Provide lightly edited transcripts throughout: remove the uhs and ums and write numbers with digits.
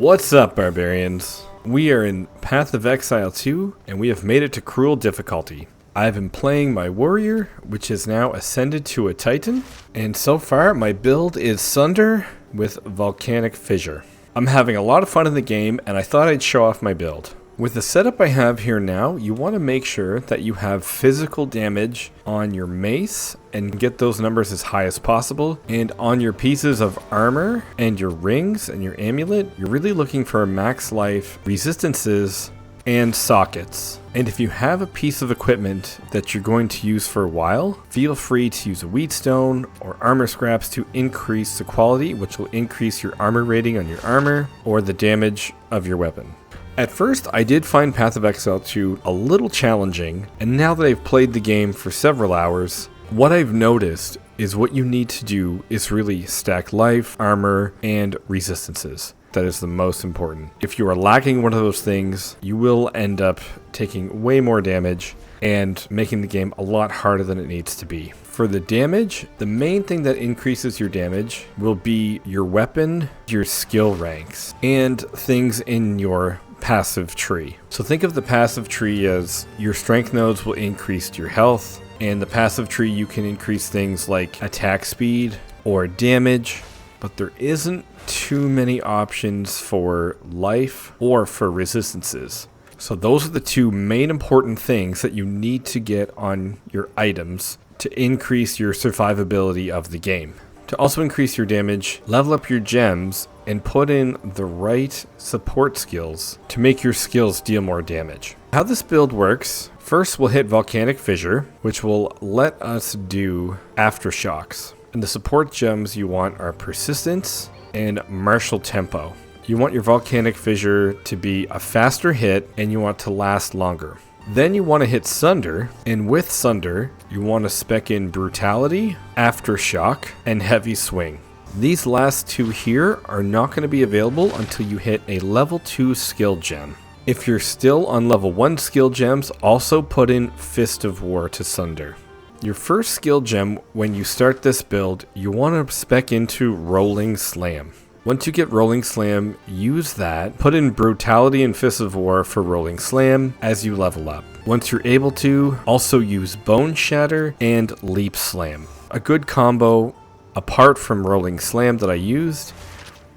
What's up, barbarians? We are in Path of Exile 2, and we have made it to Cruel difficulty. I've been playing my warrior, which has now ascended to a titan, and so far my build is Sunder with Volcanic Fissure. I'm having a lot of fun in the game, and I thought I'd show off my build. With the setup I have here now, you want to make sure that you have physical damage on your mace and get those numbers as high as possible. And on your pieces of armor and your rings and your amulet, you're really looking for max life, resistances, and sockets. And if you have a piece of equipment that you're going to use for a while, feel free to use a wheatstone or armor scraps to increase the quality, which will increase your armor rating on your armor or the damage of your weapon. At first, I did find Path of Exile 2 a little challenging, and now that I've played the game for several hours, what I've noticed is what you need to do is really stack life, armor, and resistances. That is the most important. If you are lacking one of those things, you will end up taking way more damage and making the game a lot harder than it needs to be. For the damage, the main thing that increases your damage will be your weapon, your skill ranks, and things in your passive tree. So think of the passive tree as your strength nodes will increase your health, and the passive tree you can increase things like attack speed or damage, but there isn't too many options for life or for resistances. So those are the two main important things that you need to get on your items to increase your survivability of the game. To also increase your damage, level up your gems and put in the right support skills to make your skills deal more damage. How this build works, first we'll hit Volcanic Fissure, which will let us do Aftershocks. And the support gems you want are Persistence and Martial Tempo. You want your Volcanic Fissure to be a faster hit and you want to last longer. Then you want to hit Sunder, and with Sunder, you want to spec in Brutality, Aftershock, and Heavy Swing. These last two here are not going to be available until you hit a level 2 skill gem. If you're still on level 1 skill gems, also put in Fist of War to Sunder. Your first skill gem when you start this build, you want to spec into Rolling Slam. Once you get Rolling Slam, use that, put in Brutality and Fist of War for Rolling Slam as you level up. Once you're able to, also use Bone Shatter and Leap Slam. A good combo, apart from Rolling Slam that I used,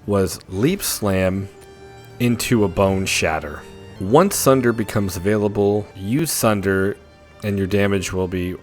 was Leap Slam into a Bone Shatter. Once Sunder becomes available, use Sunder and your damage will be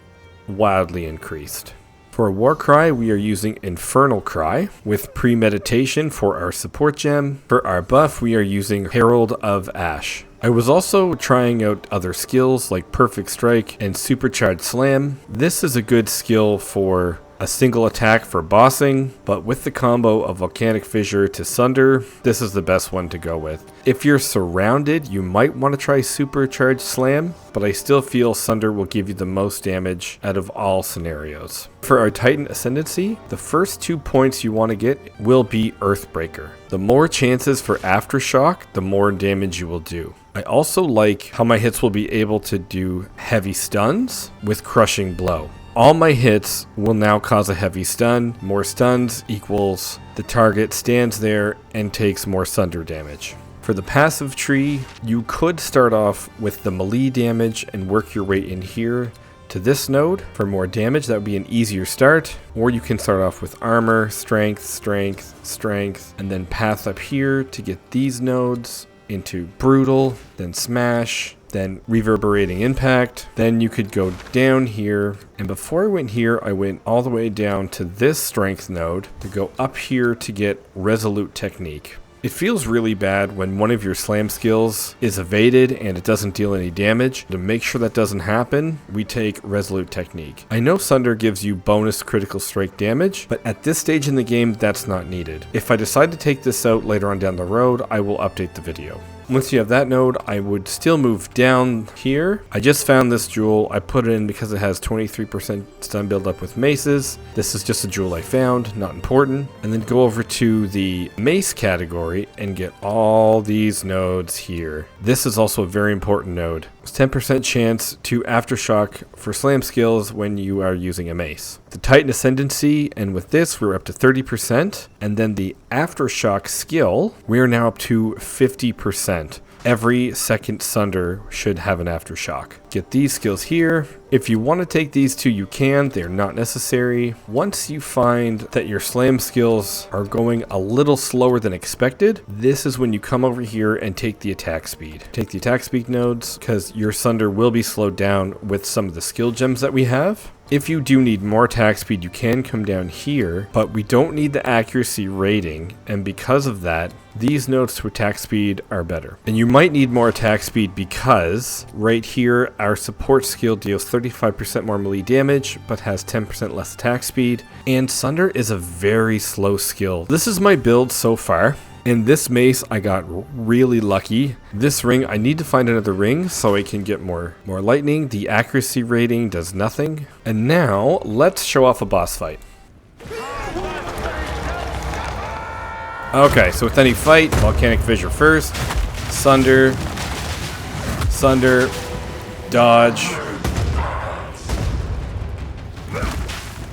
wildly increased. For a War Cry, we are using Infernal Cry with Premeditation for our support gem. For our buff, we are using Herald of Ash. I was also trying out other skills like Perfect Strike and Supercharged Slam. This is a good skill for a single attack for bossing, but with the combo of Volcanic Fissure to Sunder, this is the best one to go with. If you're surrounded, you might want to try Supercharged Slam, but I still feel Sunder will give you the most damage out of all scenarios. For our Titan Ascendancy, the first 2 points you want to get will be Earthbreaker. The more chances for Aftershock, the more damage you will do. I also like how my hits will be able to do heavy stuns with Crushing Blow. All my hits will now cause a heavy stun. More stuns equals the target stands there and takes more Sunder damage. For the passive tree, you could start off with the melee damage and work your way in here to this node for more damage. That would be an easier start. Or you can start off with armor, strength, strength, strength, and then path up here to get these nodes into brutal, then smash, then reverberating impact. Then you could go down here, and before I went here, I went all the way down to this strength node to go up here to get resolute technique. It feels really bad when one of your slam skills is evaded and it doesn't deal any damage. To make sure that doesn't happen, we take resolute technique. I know Sunder gives you bonus critical strike damage, but at this stage in the game, that's not needed. If I decide to take this out later on down the road, I will update the video. Once you have that node, I would still move down here. I just found this jewel. I put it in because it has 23% stun buildup with maces. This is just a jewel I found, not important. And then go over to the mace category and get all these nodes here. This is also a very important node. 10% chance to Aftershock for slam skills when you are using a mace. The Titan Ascendancy, and with this we're up to 30%, and then the Aftershock skill, we're now up to 50%. Every second Sunder should have an Aftershock. Get these skills here. If you want to take these two, you can. They're not necessary. Once you find that your slam skills are going a little slower than expected, this is when you come over here and take the attack speed. Take the attack speed nodes, because your Sunder will be slowed down with some of the skill gems that we have. If you do need more attack speed, you can come down here, but we don't need the accuracy rating, and because of that, these nodes to attack speed are better. And you might need more attack speed because right here, our support skill deals 35% more melee damage, but has 10% less attack speed, and Sunder is a very slow skill. This is my build so far. In this mace, I got really lucky. This ring, I need to find another ring so I can get more lightning. The accuracy rating does nothing. And now, let's show off a boss fight. Okay, so with any fight, Volcanic Fissure first. Sunder, dodge.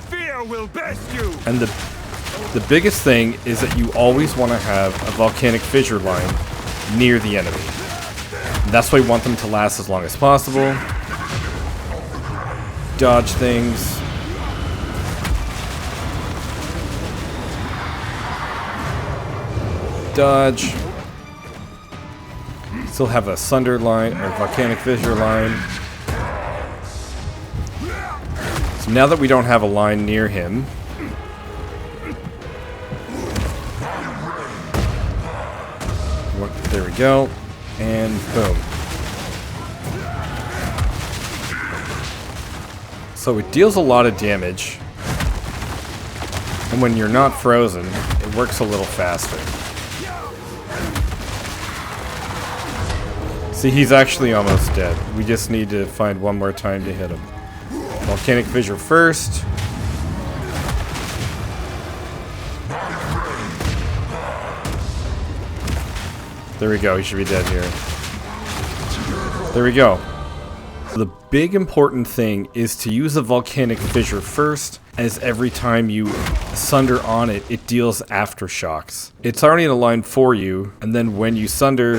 Fear will best you. And the biggest thing is that you always want to have a Volcanic Fissure line near the enemy. That's why we want them to last as long as possible. Dodge things. Dodge. Still have a Sunder line or Volcanic Fissure line. So now that we don't have a line near him, there we go, and boom. So it deals a lot of damage, and when you're not frozen, it works a little faster. See, he's actually almost dead. We just need to find one more time to hit him. Volcanic Fissure first. There we go, he should be dead here. There we go. The big important thing is to use the Volcanic Fissure first, as every time you Sunder on it, it deals Aftershocks. It's already in a line for you, and then when you Sunder,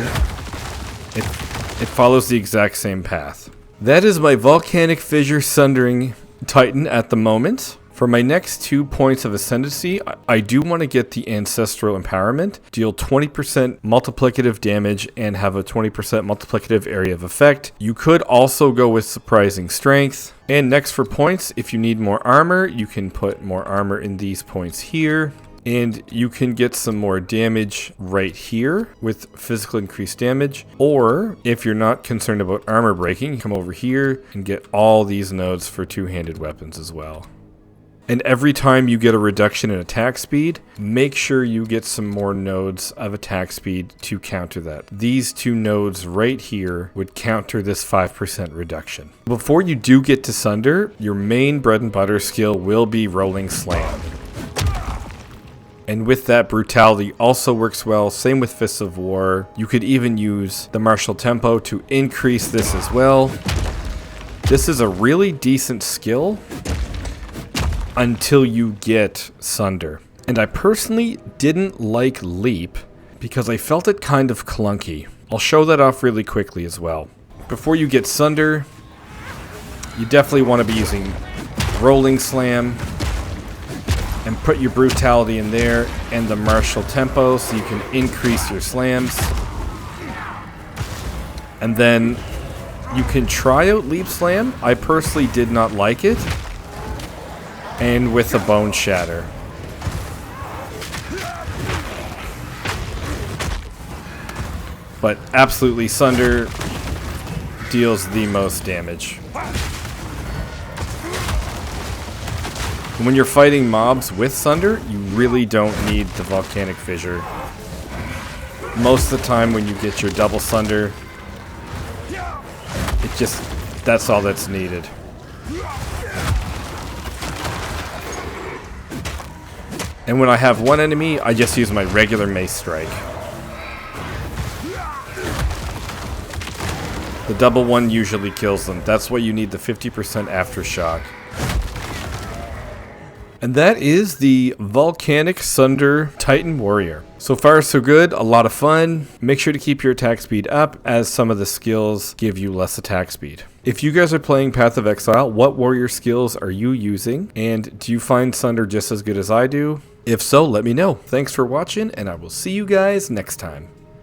it follows the exact same path. That is my Volcanic Fissure Sundering Titan at the moment. For my next 2 points of Ascendancy, I do want to get the Ancestral Empowerment, deal 20% multiplicative damage, and have a 20% multiplicative area of effect. You could also go with Surprising Strength. And next for points, if you need more armor, you can put more armor in these points here. And you can get some more damage right here with physical increased damage. Or if you're not concerned about armor breaking, come over here and get all these nodes for two-handed weapons as well. And every time you get a reduction in attack speed, make sure you get some more nodes of attack speed to counter that. These two nodes right here would counter this 5% reduction. Before you do get to Sunder, your main bread and butter skill will be Rolling Slam. And with that, Brutality also works well. Same with Fists of War. You could even use the Martial Tempo to increase this as well. This is a really decent skill until you get Sunder. And I personally didn't like Leap because I felt it kind of clunky. I'll show that off really quickly as well. Before you get Sunder, you definitely want to be using Rolling Slam and put your Brutality in there and the Martial Tempo so you can increase your slams. And then you can try out Leap Slam. I personally did not like it. And with a Bone Shatter. But absolutely, Sunder deals the most damage. When you're fighting mobs with Sunder, you really don't need the Volcanic Fissure. Most of the time when you get your double Sunder, that's all that's needed. And when I have one enemy, I just use my regular Mace Strike. The double one usually kills them. That's why you need the 50% Aftershock. And that is the Volcanic Sunder Titan Warrior. So far so good, a lot of fun. Make sure to keep your attack speed up as some of the skills give you less attack speed. If you guys are playing Path of Exile, what warrior skills are you using? And do you find Sunder just as good as I do? If so, let me know. Thanks for watching, and I will see you guys next time.